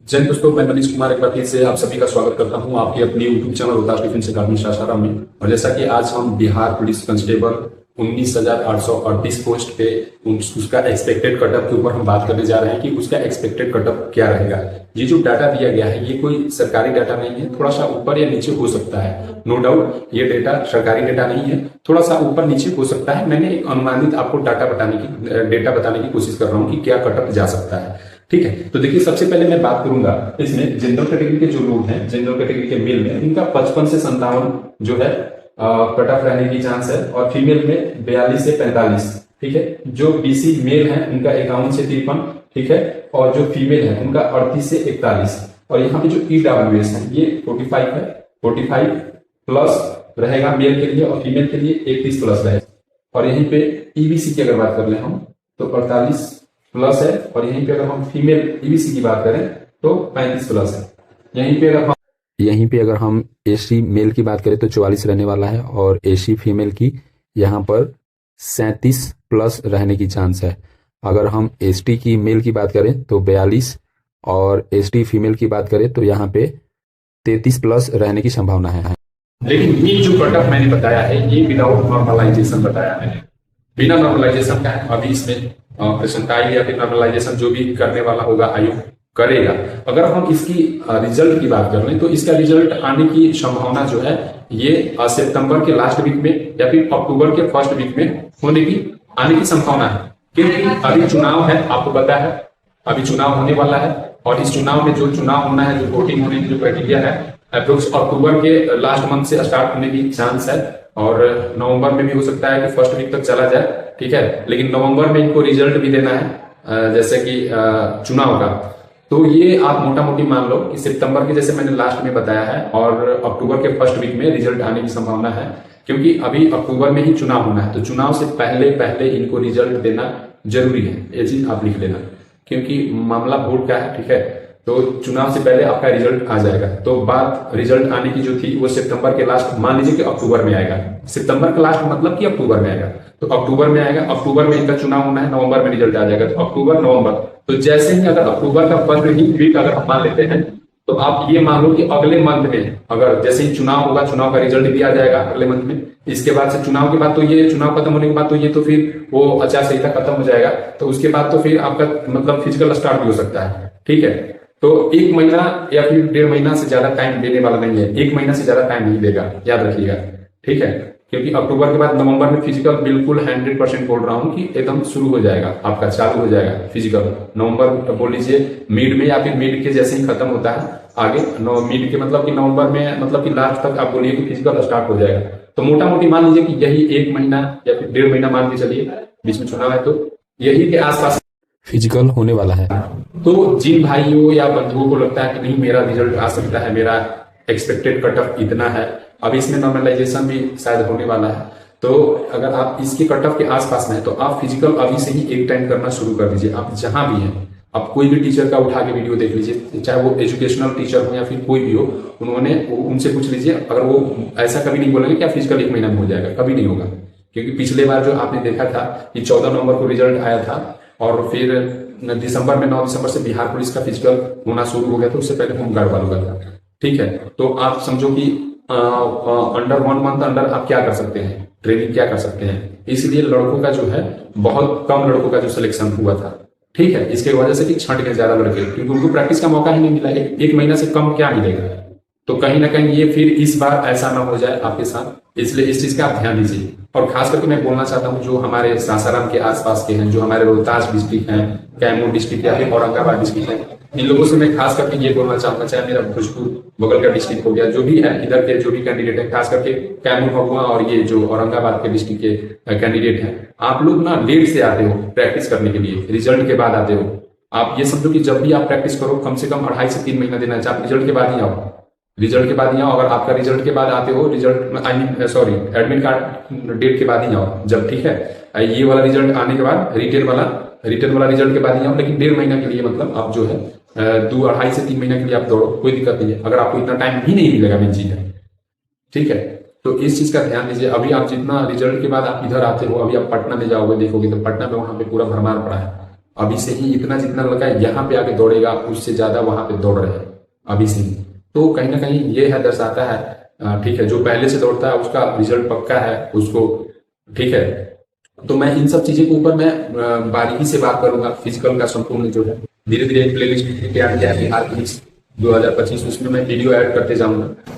जय दोस्तों, मैं मनीष कुमार एक बार फिर से आप सभी का स्वागत करता हूं आपके अपने यूट्यूब चैनल रोहतास डिफेंस अकादमी सासाराम में। और जैसा कि आज हम बिहार पुलिस कांस्टेबल 19,838 पोस्ट पे उसका एक्सपेक्टेड कटअप के ऊपर हम बात करने जा रहे हैं कि उसका एक्सपेक्टेड कटअप क्या रहेगा। ये जो डाटा दिया गया है ये कोई सरकारी डाटा नहीं है, थोड़ा सा ऊपर या नीचे हो सकता है। नो डाउट ये डेटा सरकारी डेटा नहीं है, थोड़ा सा ऊपर नीचे हो सकता है। मैंने एक अनुमानित आपको डेटा बताने की कोशिश कर रहा हूँ कि क्या कटअप जा सकता है। ठीक है, तो देखिए सबसे पहले मैं बात करूंगा इसमें जनरल कैटेगरी के जो लोग हैं, जनरल कैटेगरी के मेल में इनका 55 से 57 जो है कट ऑफ रहने की चांस है, और फीमेल में 42 से 45। ठीक है, जो बीसी मेल है उनका 51 से 53। ठीक है, और जो फीमेल है उनका 38 से 41। और यहाँ पे जो ईडब्ल्यूएस है ये 45 है, 45 प्लस रहेगा मेल के लिए, और फीमेल के लिए 31 प्लस रहेगा। और यहीं पे ईबीसी की अगर बात कर ले हम तो 48 प्लस है, और यहीं पे अगर हम फीमेल ईबीसी की बात करें तो 35 प्लस है। यहीं पे अगर हम एससी मेल की बात करें तो 44 रहने वाला है, और एससी फीमेल की यहाँ पर 37 प्लस रहने की चांस है। अगर हम एसटी की मेल की बात करें तो 42, और एसटी फीमेल की बात करें तो यहाँ पे 33 प्लस रहने की संभावना है। लेकिन ये जो कटअप मैंने बताया है ये विदाउट नॉर्मलाइजेशन बताया है, बिना नॉर्मलाइजेशन का है। अभी इसमें परसेंटाइल या फिर नॉर्मलाइजेशन जो भी करने वाला होगा आयोग करेगा। अगर हम इसकी रिजल्ट की बात कर लें तो इसका रिजल्ट आने की संभावना जो है ये सितंबर के लास्ट वीक में या फिर अक्टूबर के फर्स्ट वीक में आने की संभावना है, क्योंकि अभी चुनाव है, आपको पता है अभी चुनाव होने वाला है। और इस चुनाव में जो चुनाव होना है, जो वोटिंग होने की जो प्रक्रिया है अप्रोक्स अक्टूबर के लास्ट मंथ से स्टार्ट होने की चांस है, और नवंबर में भी हो सकता है कि फर्स्ट वीक तक चला जाए। ठीक है, लेकिन नवंबर में इनको रिजल्ट भी देना है जैसे कि चुनाव का। तो ये आप मोटा मोटी मान लो कि सितंबर के जैसे मैंने लास्ट में बताया है, और अक्टूबर के फर्स्ट वीक में रिजल्ट आने की संभावना है, क्योंकि अभी अक्टूबर में ही चुनाव होना है। तो चुनाव से पहले पहले इनको रिजल्ट देना जरूरी है, ये चीज आप लिख लेना, क्योंकि मामला वोट का है। ठीक है, तो चुनाव से पहले आपका रिजल्ट आ जाएगा। तो बात रिजल्ट आने की जो थी वो सितंबर के लास्ट, मान लीजिए कि अक्टूबर में आएगा। सितंबर के लास्ट मतलब कि अक्टूबर में आएगा, तो अक्टूबर में आएगा। अक्टूबर में इनका चुनाव होना है, नवंबर में रिजल्ट आ जाएगा। तो अक्टूबर नवंबर, तो जैसे ही अगर अक्टूबर का फर्स्ट वीक अगर हम मान लेते हैं तो आप ये मान लो कि अगले मंथ में अगर जैसे ही चुनाव होगा, चुनाव का रिजल्ट भी आ जाएगा अगले मंथ में। इसके बाद से चुनाव के बाद तो ये चुनाव खत्म होने के बाद तो ये तो फिर वो आचार संहिता खत्म हो जाएगा, तो उसके बाद तो फिर आपका मतलब फिजिकल स्टार्ट भी हो सकता है। ठीक है, तो 1 महीना या फिर 1.5 महीना से ज्यादा टाइम देने वाला नहीं है, 1 महीना से ज्यादा टाइम नहीं देगा, याद रखिएगा। ठीक है, क्योंकि अक्टूबर के बाद नवंबर में फिजिकल बिल्कुल 100% बोल रहा हूं कि एकदम शुरू हो जाएगा, आपका चालू हो जाएगा फिजिकल। नवंबर बोल लीजिए मिड में, या फिर मिड के जैसे ही खत्म होता है आगे मिड के मतलब कि नवंबर में, मतलब कि लास्ट तक आप बोलिए कि फिजिकल स्टार्ट हो जाएगा। तो मोटा मोटी मान लीजिए कि यही 1 महीना या फिर 1.5 महीना मान के चलिए, बीच में चुनाव है, तो यही के आसपास फिजिकल होने वाला है। तो जिन भाइयों या बंधुओं को लगता है कि नहीं मेरा रिजल्ट आ सकता है, मेरा एक्सपेक्टेड कट ऑफ इतना है, अब इसमें नॉर्मलाइजेशन भी शायद होने वाला है, तो अगर आप इसके कट ऑफ के आसपास में है तो आप फिजिकल अभी से ही एक टाइम करना शुरू कर दीजिए। आप जहां भी हैं, आप कोई भी टीचर का उठा के वीडियो देख लीजिए, चाहे वो एजुकेशनल टीचर हो या फिर कोई भी हो, उनसे पूछ लीजिए। अगर वो ऐसा कभी नहीं बोलेंगे कि आप फिजिकल 1 महीना में हो जाएगा, कभी नहीं होगा। क्योंकि पिछले बार जो आपने देखा था कि 14 नवंबर को रिजल्ट आया था, और फिर दिसंबर में 9 दिसंबर से बिहार पुलिस का फिजिकल होना शुरू हो गया था, उससे पहले होमगार्ड वालों का था। ठीक है, तो आप समझो कि अंडर 1 मंथ अंडर आप क्या कर सकते हैं, ट्रेनिंग क्या कर सकते हैं। इसलिए लड़कों का जो है बहुत कम लड़कों का जो सिलेक्शन हुआ था। ठीक है, इसके वजह से कि छंट गए ज्यादा लड़के, क्योंकि उनको प्रैक्टिस का मौका ही नहीं मिला। 1 महीना से कम क्या मिलेगा, तो कहीं ना कहीं ये फिर इस बार ऐसा ना हो जाए आपके साथ, इसलिए इस चीज का आप ध्यान दीजिए। और खास करके मैं बोलना चाहता हूँ जो हमारे सासाराम के आसपास के हैं, जो हमारे रोहतास डिस्ट्रिक्ट हैं, कैमूर डिस्ट्रिक्ट या फिर औरंगाबाद डिस्ट्रिक्ट है, इन लोगों से मैं खास करके ये बोलना चाहूंगा, चाहे मेरा भोजपुर बगल का डिस्ट्रिक्ट हो गया, जो भी है इधर के जो भी कैंडिडेट है, खास करके कैमूर भगवा और ये जो औरंगाबाद के डिस्ट्रिक्ट के कैंडिडेट हैं, आप लोग ना लेट से आते हो प्रैक्टिस करने के लिए, रिजल्ट के बाद आते हो। आप ये समझो कि जब भी आप प्रैक्टिस करो कम से कम 2.5 से 3 महीना देना चाहिए। आप रिजल्ट के बाद ही आओ, रिजल्ट के बाद ही आओ। अगर आपका रिजल्ट के बाद आते हो, result I mean sorry admit card date के बाद ही आओ जब। ठीक है, ये वाला रिजल्ट आने के बाद रिटेन वाला रिजल्ट के बाद ही आओ, लेकिन 1.5 महीना के लिए मतलब आप जो है 2-2.5 से 3 महीना के लिए आप दौड़ो, कोई दिक्कत नहीं है। अगर आपको इतना टाइम भी नहीं मिलेगा, मेन चीज है। ठीक है, तो इस चीज का ध्यान दीजिए। अभी आप जितना रिजल्ट के बाद आप इधर आते हो, अभी आप पटना में जाओगे देखोगे तो पटना में वहां पे पूरा भरमार पड़ा है। अभी से ही इतना जितना लड़का यहाँ पे आके दौड़ेगा उससे ज्यादा वहां पे दौड़ रहे हैं अभी से ही। तो कहीं ना कहीं ये है दर्शाता है, ठीक है, जो पहले से दौड़ता है उसका रिजल्ट पक्का है उसको, ठीक है। तो मैं इन सब चीजों के ऊपर मैं बारीकी से बात करूंगा, फिजिकल का संपूर्ण जो है धीरे धीरे एक प्लेलिस्ट तैयार किया है बिहार पुलिस 2025, उसमें मैं वीडियो ऐड करते जाऊंगा।